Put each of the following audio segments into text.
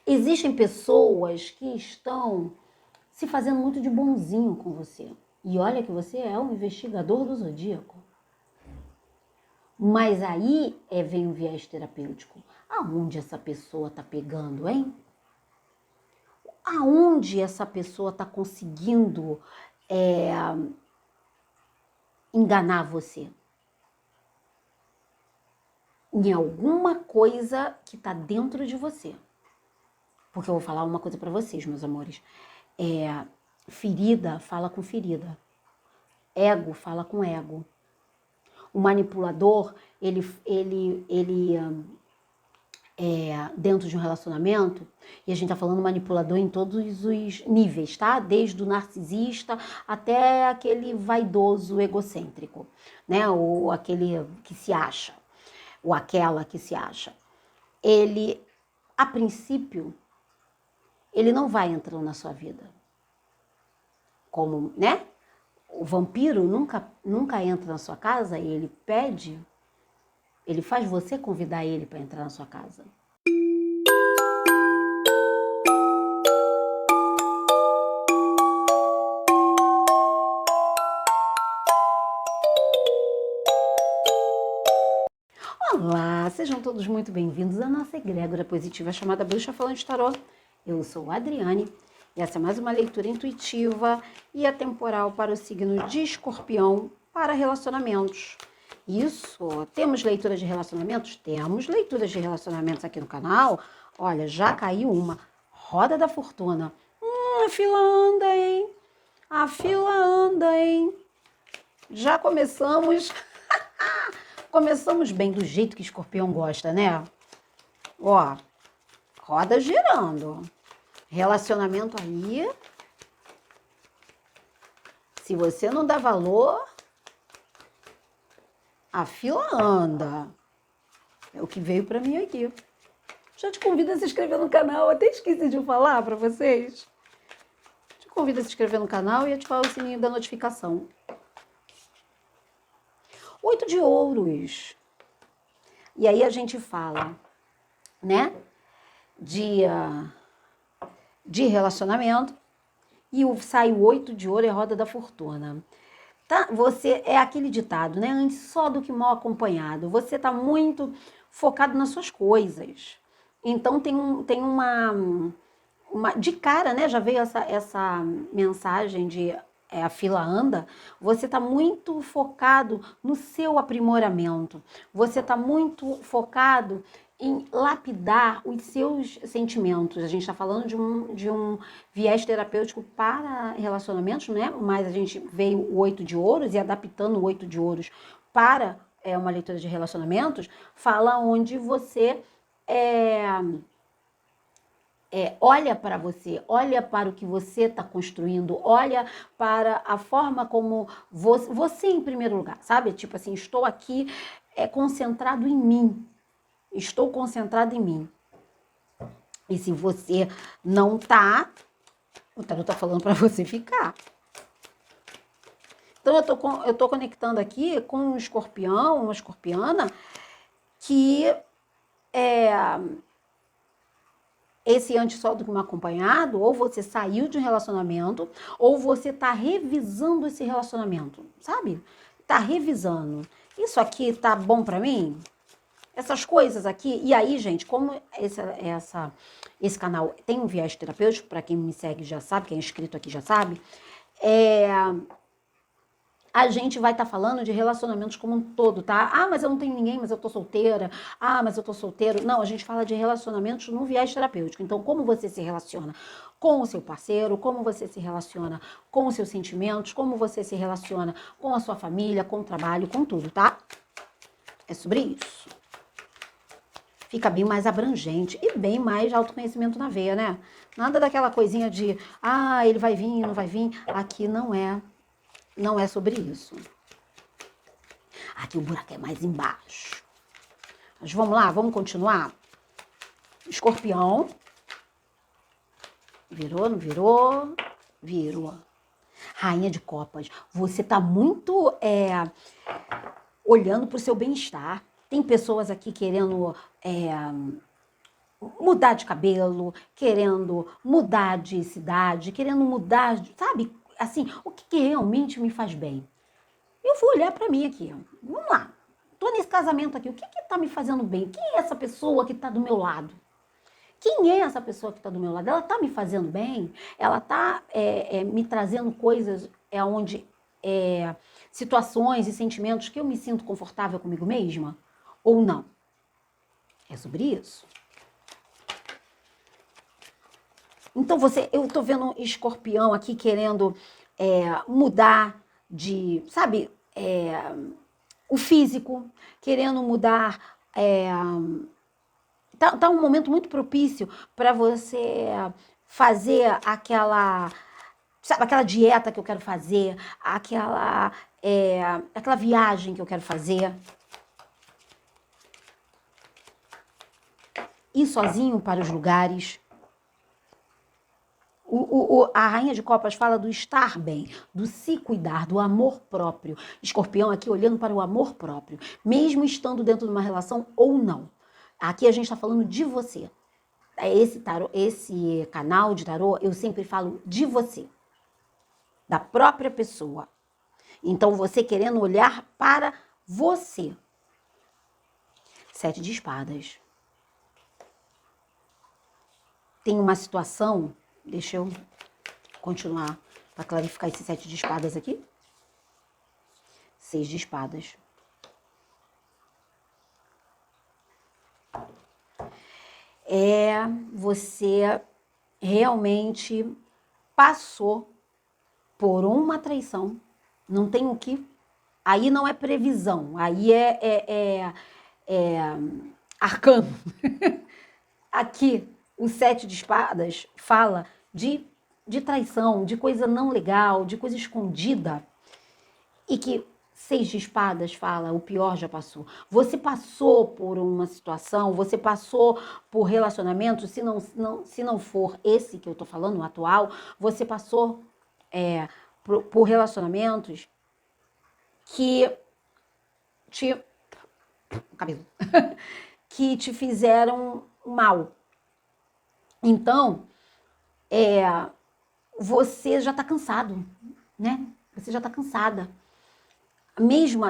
Existem pessoas que estão se fazendo muito de bonzinho com você. E olha que você é um investigador do zodíaco. Mas aí vem o viés terapêutico. Aonde essa pessoa tá pegando, hein? Aonde essa pessoa tá conseguindo enganar você? Em alguma coisa que tá dentro de você. Porque eu vou falar uma coisa para vocês, meus amores. Ferida fala com ferida. Ego fala com ego. O manipulador, dentro de um relacionamento, e a gente tá falando manipulador em todos os níveis, tá? Desde o narcisista até aquele vaidoso egocêntrico, né? Ou aquele que se acha, ou aquela que se acha. Ele, a princípio, ele não vai entrando na sua vida. Como, né? O vampiro nunca entra na sua casa e ele pede, ele faz você convidar ele para entrar na sua casa. Olá, sejam todos muito bem-vindos à nossa egrégora positiva chamada Bruxa Falando de Tarô. Eu sou a Adriane e essa é mais uma leitura intuitiva e atemporal para o signo de Escorpião para relacionamentos. Isso, temos leituras de relacionamentos? Temos leituras de relacionamentos aqui no canal. Olha, já caiu uma. Roda da Fortuna. A fila anda, hein? A fila anda, hein? Já começamos... Começamos bem, do jeito que Escorpião gosta, né? Ó, roda girando. Relacionamento aí. Se você não dá valor, a fila anda. É o que veio pra mim aqui. Já te convido a se inscrever no canal. Até esqueci de falar pra vocês. Te convido a se inscrever no canal e ativar o sininho da notificação. 8 de ouros. E aí a gente fala, né, de relacionamento, e sai o 8 de ouro e a roda da fortuna. Tá? Você é aquele ditado, né, antes só do que mal acompanhado. Você tá muito focado nas suas coisas. Então tem uma de cara, né, já veio essa mensagem de a fila anda, você está muito focado no seu aprimoramento, você está muito focado em lapidar os seus sentimentos. A gente está falando de um viés terapêutico para relacionamentos, né? Mas a gente veio o 8 de ouros e adaptando o 8 de ouros para uma leitura de relacionamentos, fala onde você olha para você, olha para o que você está construindo, olha para a forma como você em primeiro lugar, sabe? Tipo assim, estou aqui concentrado em mim, estou concentrado em mim. E se você não tá, o tarô tá falando para você ficar. Então eu tô conectando aqui com um escorpião, uma escorpiana, que esse antes só do que um acompanhado, ou você saiu de um relacionamento, ou você tá revisando esse relacionamento, sabe? Tá revisando. Isso aqui tá bom pra mim? Essas coisas aqui. E aí, gente, como esse canal tem um viés terapêutico, pra quem me segue já sabe, quem é inscrito aqui já sabe, a gente vai estar falando de relacionamentos como um todo, tá? Ah, mas eu não tenho ninguém, mas eu tô solteira. Ah, mas eu tô solteiro. Não, a gente fala de relacionamentos no viés terapêutico. Então, como você se relaciona com o seu parceiro, como você se relaciona com os seus sentimentos, como você se relaciona com a sua família, com o trabalho, com tudo, tá? É sobre isso. Fica bem mais abrangente e bem mais autoconhecimento na veia, né? Nada daquela coisinha de, ele vai vir, não vai vir. Aqui não é sobre isso. Aqui o buraco é mais embaixo. Mas vamos lá, vamos continuar? Escorpião. Virou, não virou? Virou. Rainha de Copas. Você tá muito olhando pro seu bem-estar. Tem pessoas aqui querendo mudar de cabelo, querendo mudar de cidade, querendo mudar, sabe? Assim, o que realmente me faz bem? Eu vou olhar para mim aqui. Vamos lá. Tô nesse casamento aqui. O que tá me fazendo bem? Quem é essa pessoa que tá do meu lado? Quem é essa pessoa que está do meu lado? Ela está me fazendo bem? Ela está me trazendo coisas onde situações e sentimentos que eu me sinto confortável comigo mesma? Ou não? É sobre isso. Então eu estou vendo um escorpião aqui querendo mudar de, sabe, o físico, querendo mudar. Tá um momento muito propício para você fazer sabe, aquela dieta que eu quero fazer, aquela viagem que eu quero fazer. Ir sozinho para os lugares. A Rainha de Copas fala do estar bem, do se cuidar, do amor próprio. Escorpião aqui olhando para o amor próprio, mesmo estando dentro de uma relação ou não. Aqui a gente está falando de você. Esse canal de tarô, eu sempre falo de você, da própria pessoa. Então você querendo olhar para você. 7 de espadas. Tem uma situação, deixa eu continuar para clarificar esse 7 de espadas aqui. 6 de espadas. Você realmente passou por uma traição. Não tem o que. Aí não é previsão, aí é arcano. Aqui, o 7 de espadas fala de traição, de coisa não legal, de coisa escondida. E que 6 de espadas fala, o pior já passou. Você passou por uma situação, você passou por relacionamento, se não for esse que eu tô falando, o atual, você passou por relacionamentos que cabelo, que te fizeram mal. Então, você já tá cansado, né? Você já tá cansada.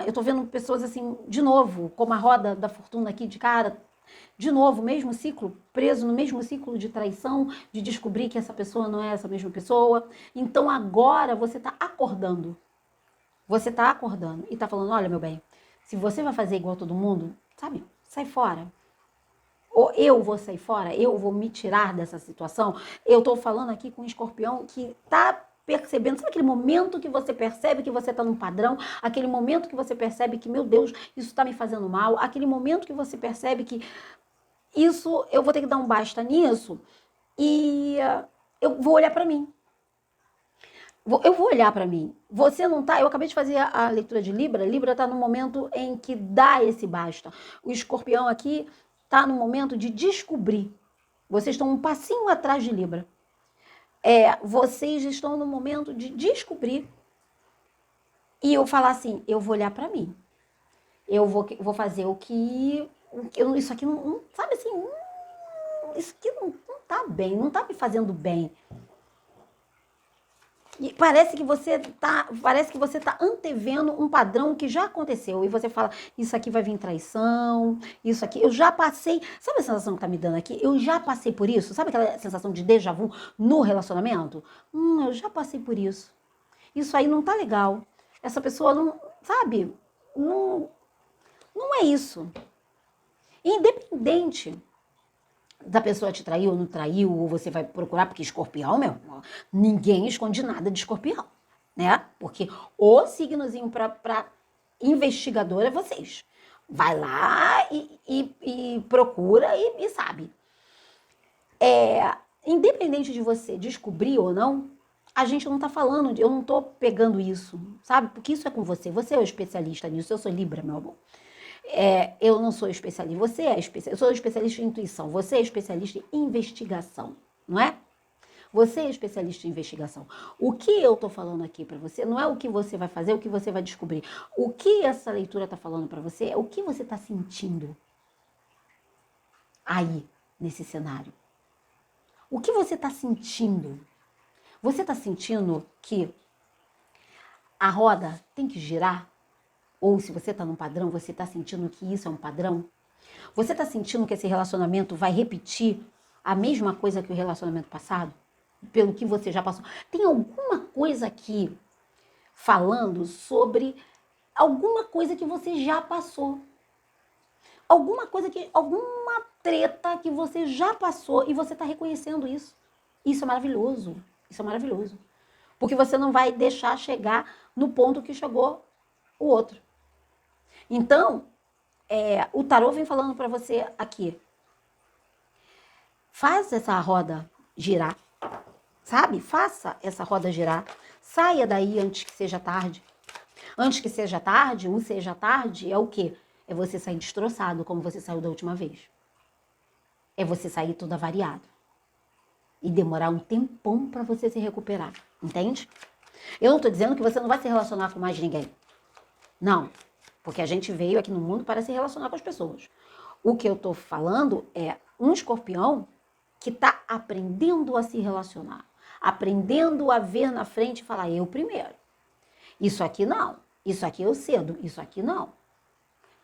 Eu tô vendo pessoas assim, de novo, como a roda da fortuna aqui de cara, de novo, mesmo ciclo, preso no mesmo ciclo de traição, de descobrir que essa pessoa não é essa mesma pessoa. Então agora você tá acordando. Você tá acordando e tá falando, olha, meu bem, se você vai fazer igual todo mundo, sabe, sai fora. Ou eu vou sair fora, eu vou me tirar dessa situação. Eu tô falando aqui com um escorpião que tá percebendo, sabe aquele momento que você percebe que você tá num padrão, aquele momento que você percebe que, meu Deus, isso tá me fazendo mal, aquele momento que você percebe que isso, eu vou ter que dar um basta nisso e eu vou olhar para mim. Eu vou olhar para mim. Você não tá. Eu acabei de fazer a leitura de Libra. Libra tá no momento em que dá esse basta. O escorpião aqui tá no momento de descobrir. Vocês estão um passinho atrás de Libra. Vocês estão no momento de descobrir. E eu falar assim: eu vou olhar para mim. Eu vou fazer o que. Isso aqui não. Sabe assim? Isso aqui não tá bem. Não tá me fazendo bem. E parece que você tá antevendo um padrão que já aconteceu. E você fala, isso aqui vai vir traição, isso aqui. Eu já passei. Sabe a sensação que tá me dando aqui? Eu já passei por isso. Sabe aquela sensação de déjà vu no relacionamento? Eu já passei por isso. Isso aí não tá legal. Essa pessoa não, sabe? Não é isso. Independente da pessoa te traiu ou não traiu, ou você vai procurar, porque escorpião, ninguém esconde nada de escorpião, né? Porque o signozinho para investigador é vocês. Vai lá e procura e sabe. Independente de você descobrir ou não, a gente não tá falando, eu não tô pegando isso, sabe? Porque isso é com você. Você é o especialista nisso, eu sou Libra, meu amor. Eu não sou especialista, você é especialista, eu sou especialista em intuição, você é especialista em investigação, não é? Você é especialista em investigação. O que eu tô falando aqui para você não é o que você vai fazer, o que você vai descobrir. O que essa leitura tá falando para você é o que você tá sentindo aí. nesse cenário? O que você está sentindo? Você está sentindo que a roda tem que girar? Ou se você está num padrão, você está sentindo que isso é um padrão? Você está sentindo que esse relacionamento vai repetir a mesma coisa que o relacionamento passado? Pelo que você já passou? Tem alguma coisa aqui falando sobre alguma coisa que você já passou. Alguma treta que você já passou e você está reconhecendo isso. Isso é maravilhoso. Isso é maravilhoso. Porque você não vai deixar chegar no ponto que chegou o outro. Então, o tarô vem falando para você aqui. Faz essa roda girar, sabe? Faça essa roda girar. Saia daí antes que seja tarde. Antes que seja tarde, o seja tarde é o quê? É você sair destroçado, como você saiu da última vez. É você sair todo avariado. E demorar um tempão para você se recuperar. Entende? Eu não tô dizendo que você não vai se relacionar com mais ninguém. Não. Porque a gente veio aqui no mundo para se relacionar com as pessoas. O que eu tô falando é um escorpião que tá aprendendo a se relacionar. Aprendendo a ver na frente e falar, eu primeiro. Isso aqui não. Isso aqui eu cedo. Isso aqui não.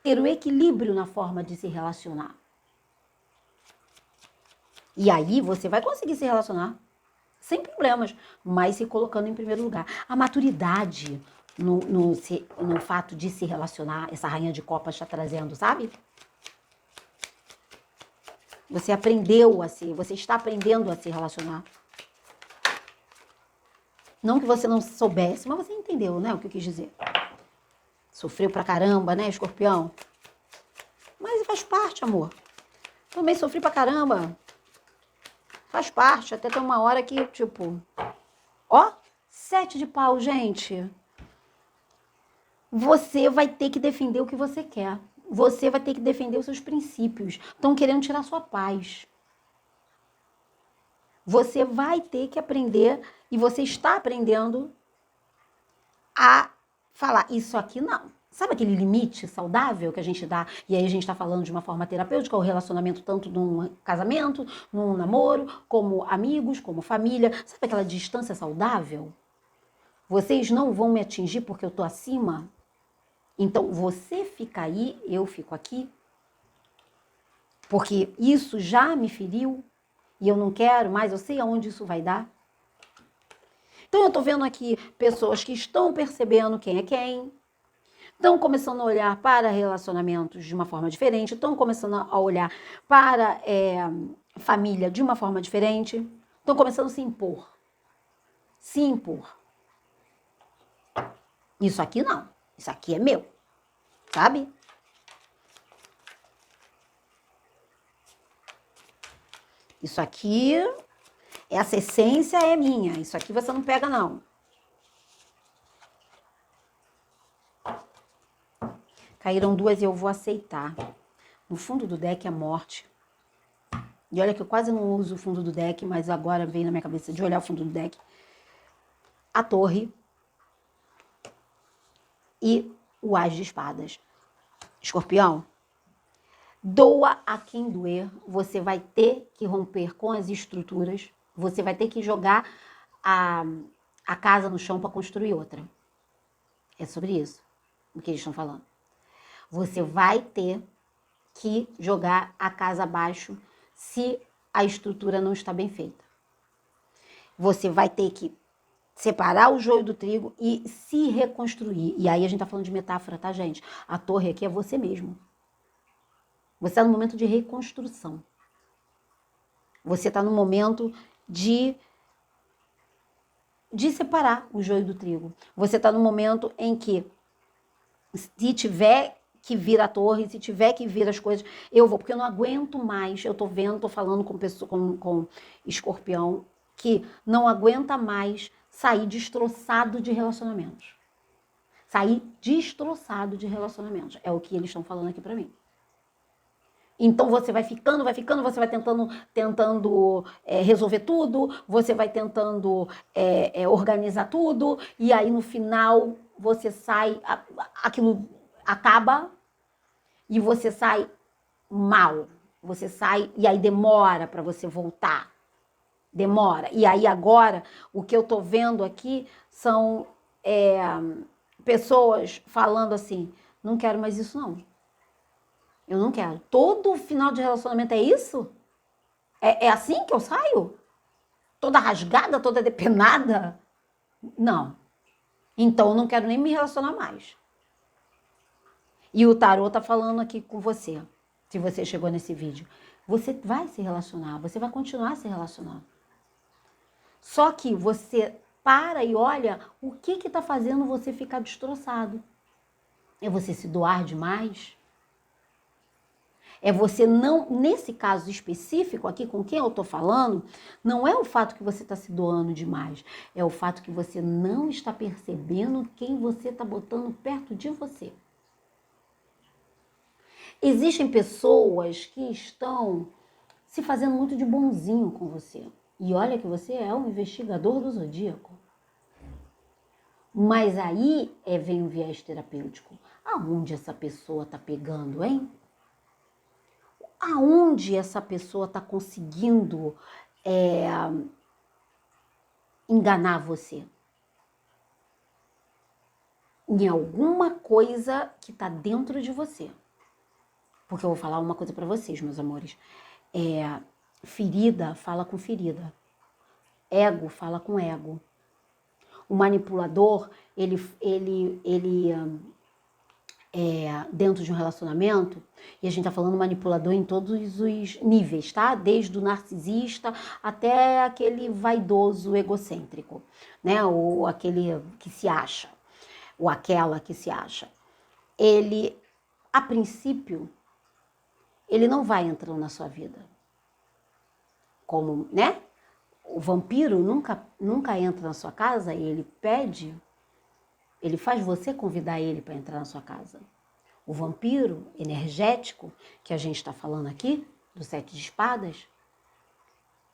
Ter o equilíbrio na forma de se relacionar. E aí você vai conseguir se relacionar sem problemas, mas se colocando em primeiro lugar. A maturidade no fato de se relacionar, essa rainha de copas está trazendo, sabe? Você está aprendendo a se relacionar. Não que você não soubesse, mas você entendeu, né, o que eu quis dizer. Sofreu pra caramba, né, escorpião? Mas faz parte, amor. Também sofri pra caramba. Faz parte, até tem uma hora que, tipo... Ó, 7 de pau, gente. Você vai ter que defender o que você quer. Você vai ter que defender os seus princípios. Estão querendo tirar sua paz. Você vai ter que aprender, e você está aprendendo a falar, isso aqui não. Sabe aquele limite saudável que a gente dá? E aí a gente está falando de uma forma terapêutica, o relacionamento tanto num casamento, num namoro, como amigos, como família. Sabe aquela distância saudável? Vocês não vão me atingir porque eu tô acima? Então você fica aí, eu fico aqui? Porque isso já me feriu e eu não quero mais, eu sei aonde isso vai dar. Então eu tô vendo aqui pessoas que estão percebendo quem é quem, estão começando a olhar para relacionamentos de uma forma diferente, estão começando a olhar para família de uma forma diferente, estão começando a se impor. Se impor. Isso aqui não, isso aqui é meu, sabe? Isso aqui, essa essência é minha, isso aqui você não pega não. Caíram 2 e eu vou aceitar. No fundo do deck, a morte. E olha que eu quase não uso o fundo do deck, mas agora veio na minha cabeça de olhar o fundo do deck. A torre. E o As de Espadas. Escorpião, doa a quem doer. Você vai ter que romper com as estruturas. Você vai ter que jogar a casa no chão para construir outra. É sobre isso o que eles estão falando. Você vai ter que jogar a casa abaixo se a estrutura não está bem feita. Você vai ter que separar o joio do trigo e se reconstruir. E aí a gente tá falando de metáfora, tá, gente? A torre aqui é você mesmo. Você está no momento de reconstrução. Você está no momento de separar o joio do trigo. Você está no momento em que, se tiver que vir a torre, se tiver que vir as coisas, eu vou, porque eu não aguento mais. Eu tô vendo, tô falando com pessoa, com escorpião, que não aguenta mais sair destroçado de relacionamentos. Sair destroçado de relacionamentos. É o que eles estão falando aqui pra mim. Então você vai ficando, você vai tentando resolver tudo, você vai tentando organizar tudo, e aí no final você sai, aquilo acaba e você sai mal. Você sai e aí demora para você voltar. Demora. E aí agora, o que eu tô vendo aqui são pessoas falando assim, não quero mais isso não. Eu não quero. Todo final de relacionamento é isso? É assim que eu saio? Toda rasgada, toda depenada? Não. Então eu não quero nem me relacionar mais. E o tarô tá falando aqui com você, se você chegou nesse vídeo. Você vai se relacionar, você vai continuar se relacionando. Só que você para e olha o que tá fazendo você ficar destroçado. É você se doar demais? É você não, nesse caso específico aqui com quem eu tô falando, não é o fato que você está se doando demais, é o fato que você não está percebendo quem você está botando perto de você. Existem pessoas que estão se fazendo muito de bonzinho com você. E olha que você é um investigador do zodíaco. Mas aí vem o viés terapêutico. Aonde essa pessoa tá pegando, hein? Aonde essa pessoa tá conseguindo enganar você? Em alguma coisa que tá dentro de você. Porque eu vou falar uma coisa para vocês, meus amores. Ferida fala com ferida. Ego fala com ego. O manipulador, dentro de um relacionamento, e a gente tá falando manipulador em todos os níveis, tá? Desde o narcisista até aquele vaidoso egocêntrico, né? Ou aquele que se acha, ou aquela que se acha. Ele, a princípio, ele não vai entrando na sua vida. Como, né? O vampiro nunca entra na sua casa e ele pede, ele faz você convidar ele para entrar na sua casa. O vampiro energético, que a gente está falando aqui, do 7 de espadas,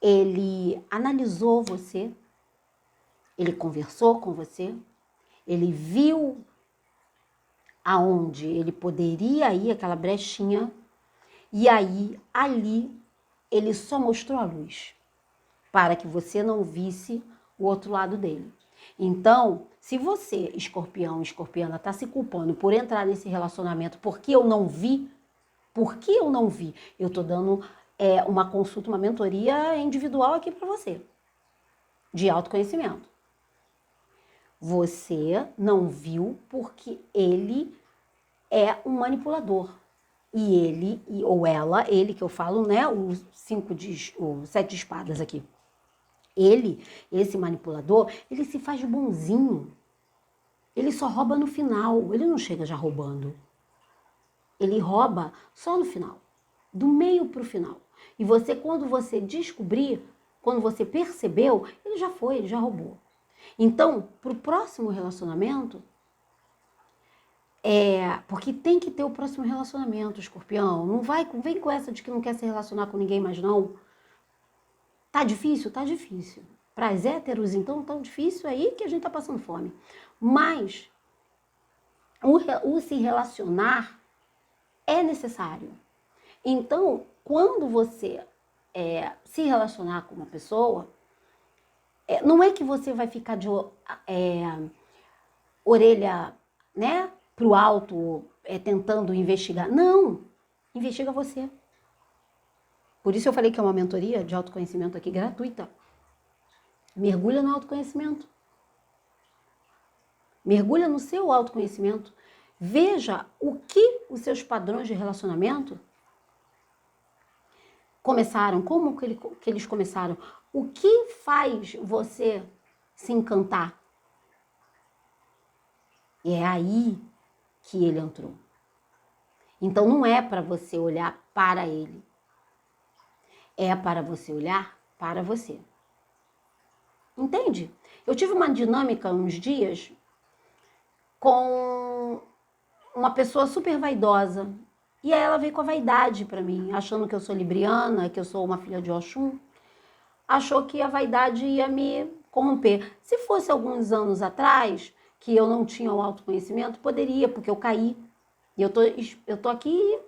ele analisou você, ele conversou com você, ele viu aonde ele poderia ir, aquela brechinha, e aí, ali, ele só mostrou a luz, para que você não visse o outro lado dele. Então, se você, escorpião, escorpiana, está se culpando por entrar nesse relacionamento porque eu não vi, eu estou dando uma consulta, uma mentoria individual aqui para você, de autoconhecimento. Você não viu porque ele é um manipulador. E ele, ou ela, ele que eu falo, né, o 7 de espadas aqui. Ele, esse manipulador, ele se faz de bonzinho. Ele só rouba no final, ele não chega já roubando. Ele rouba só no final, do meio para o final. E você, quando você descobrir, quando você percebeu, ele já foi, ele já roubou. Então, para o próximo relacionamento, porque tem que ter o próximo relacionamento, escorpião. Não vem com essa de que não quer se relacionar com ninguém mais, não. Tá difícil? Tá difícil. Para as héteros, então, tão difícil aí que a gente tá passando fome. Mas o se relacionar é necessário. Então, quando você se relacionar com uma pessoa, não é que você vai ficar de orelha, né, pro alto, tentando investigar. Não, investiga você. Por isso eu falei que é uma mentoria de autoconhecimento aqui gratuita. Mergulha no autoconhecimento. Mergulha no seu autoconhecimento. Veja o que os seus padrões de relacionamento começaram, como que eles começaram. O que faz você se encantar? E é aí que ele entrou. Então não é para você olhar para ele. É para você olhar para você. Entende? Eu tive uma dinâmica uns dias com uma pessoa super vaidosa. E aí ela veio com a vaidade para mim, achando que eu sou libriana, que eu sou uma filha de Oxum. Achou que a vaidade ia me corromper. Se fosse alguns anos atrás, que eu não tinha o autoconhecimento, poderia, porque eu caí. E eu tô aqui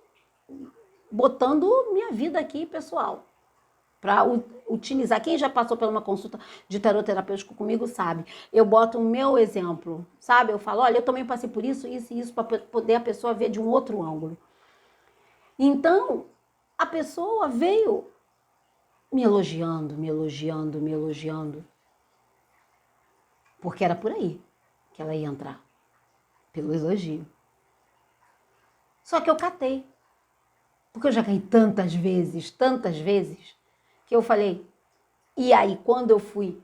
botando minha vida aqui, pessoal, para utilizar. Quem já passou por uma consulta de tarot terapêutico comigo sabe. Eu boto o meu exemplo, sabe? Eu falo, olha, eu também passei por isso, isso e isso, para poder a pessoa ver de um outro ângulo. Então, a pessoa veio me elogiando, me elogiando, me elogiando. Porque era por aí que ela ia entrar, pelo elogio. Só que eu catei. Porque eu já caí tantas vezes, que eu falei. E aí, quando eu fui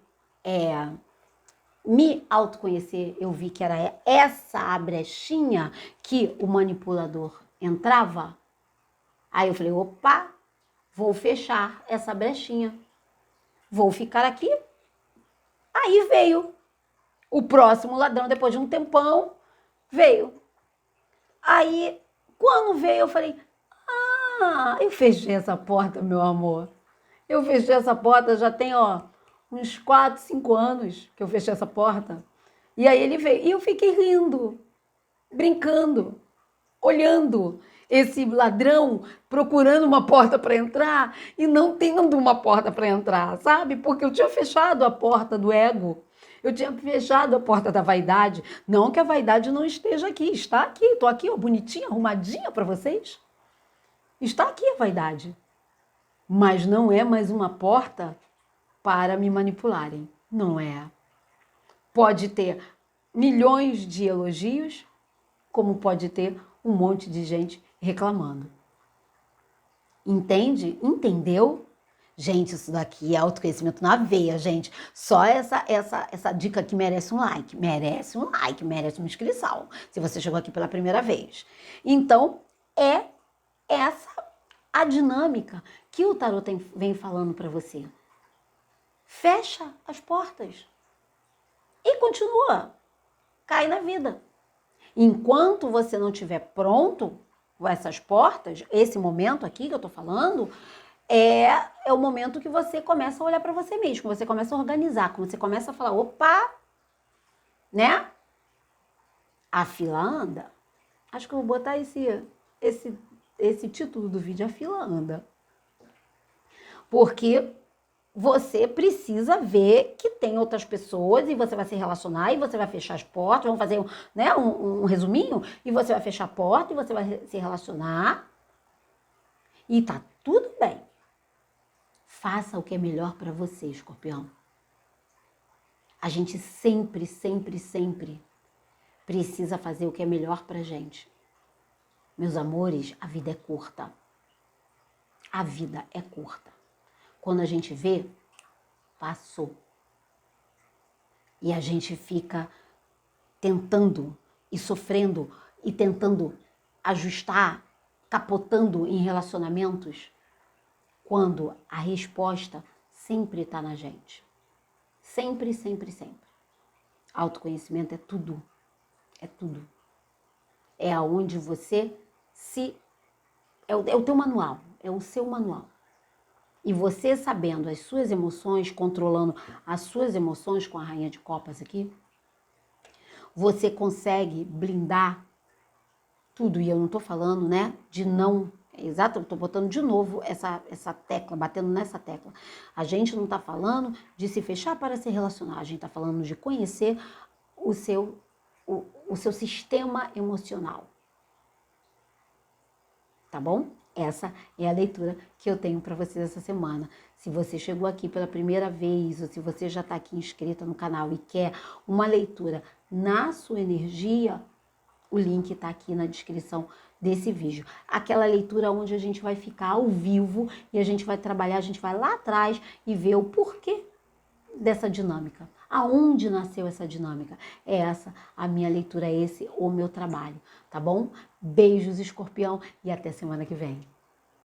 me autoconhecer, eu vi que era essa a brechinha que o manipulador entrava. Aí eu falei, opa, vou fechar essa brechinha. Vou ficar aqui. Aí veio o próximo ladrão, depois de um tempão, veio. Aí, quando veio, eu falei, eu fechei essa porta, meu amor. Eu fechei essa porta, já tem, uns 4, 5 anos que eu fechei essa porta. E aí ele veio. E eu fiquei rindo, brincando, olhando esse ladrão procurando uma porta para entrar e não tendo uma porta para entrar, sabe? Porque eu tinha fechado a porta do ego. Eu tinha fechado a porta da vaidade. Não que a vaidade não esteja aqui. Está aqui. Estou aqui, bonitinha, arrumadinha para vocês. Está aqui a vaidade. Mas não é mais uma porta para me manipularem. Não é. Pode ter milhões de elogios, como pode ter um monte de gente reclamando. Entende? Entendeu? Gente, isso daqui é autoconhecimento na veia, gente. Só essa dica aqui merece um like, merece uma inscrição, se você chegou aqui pela primeira vez. Então, é essa a dinâmica que o tarot vem falando para você. Fecha as portas e continua. Cai na vida. Enquanto você não estiver pronto com essas portas, esse momento aqui que eu tô falando, é o momento que você começa a olhar para você mesmo, que você começa a organizar, que você começa a falar, opa, né? A fila anda. Acho que eu vou botar esse título do vídeo, a fila anda. Porque você precisa ver que tem outras pessoas e você vai se relacionar e você vai fechar as portas. Vamos fazer um resuminho? E você vai fechar a porta e você vai se relacionar. E tá tudo bem. Faça o que é melhor para você, escorpião. A gente sempre, sempre, sempre precisa fazer o que é melhor pra gente. Meus amores, a vida é curta. A vida é curta. Quando a gente vê, passou. E a gente fica tentando e sofrendo e tentando ajustar, capotando em relacionamentos, quando a resposta sempre está na gente. Sempre, sempre, sempre. Autoconhecimento é tudo. É tudo. É aonde você é o teu manual, é o seu manual. E você sabendo as suas emoções, controlando as suas emoções com a Rainha de Copas aqui, você consegue blindar tudo. E eu não tô falando, né, de não... Exato, eu tô botando de novo essa tecla, batendo nessa tecla. A gente não tá falando de se fechar para se relacionar, a gente tá falando de conhecer o seu sistema emocional. Tá bom? Essa é a leitura que eu tenho para vocês essa semana. Se você chegou aqui pela primeira vez ou se você já está aqui inscrita no canal e quer uma leitura na sua energia, o link está aqui na descrição desse vídeo. Aquela leitura onde a gente vai ficar ao vivo e a gente vai trabalhar, a gente vai lá atrás e ver o porquê dessa dinâmica. Aonde nasceu essa dinâmica? É essa a minha leitura, é esse o meu trabalho, tá bom? Beijos, escorpião, e até semana que vem.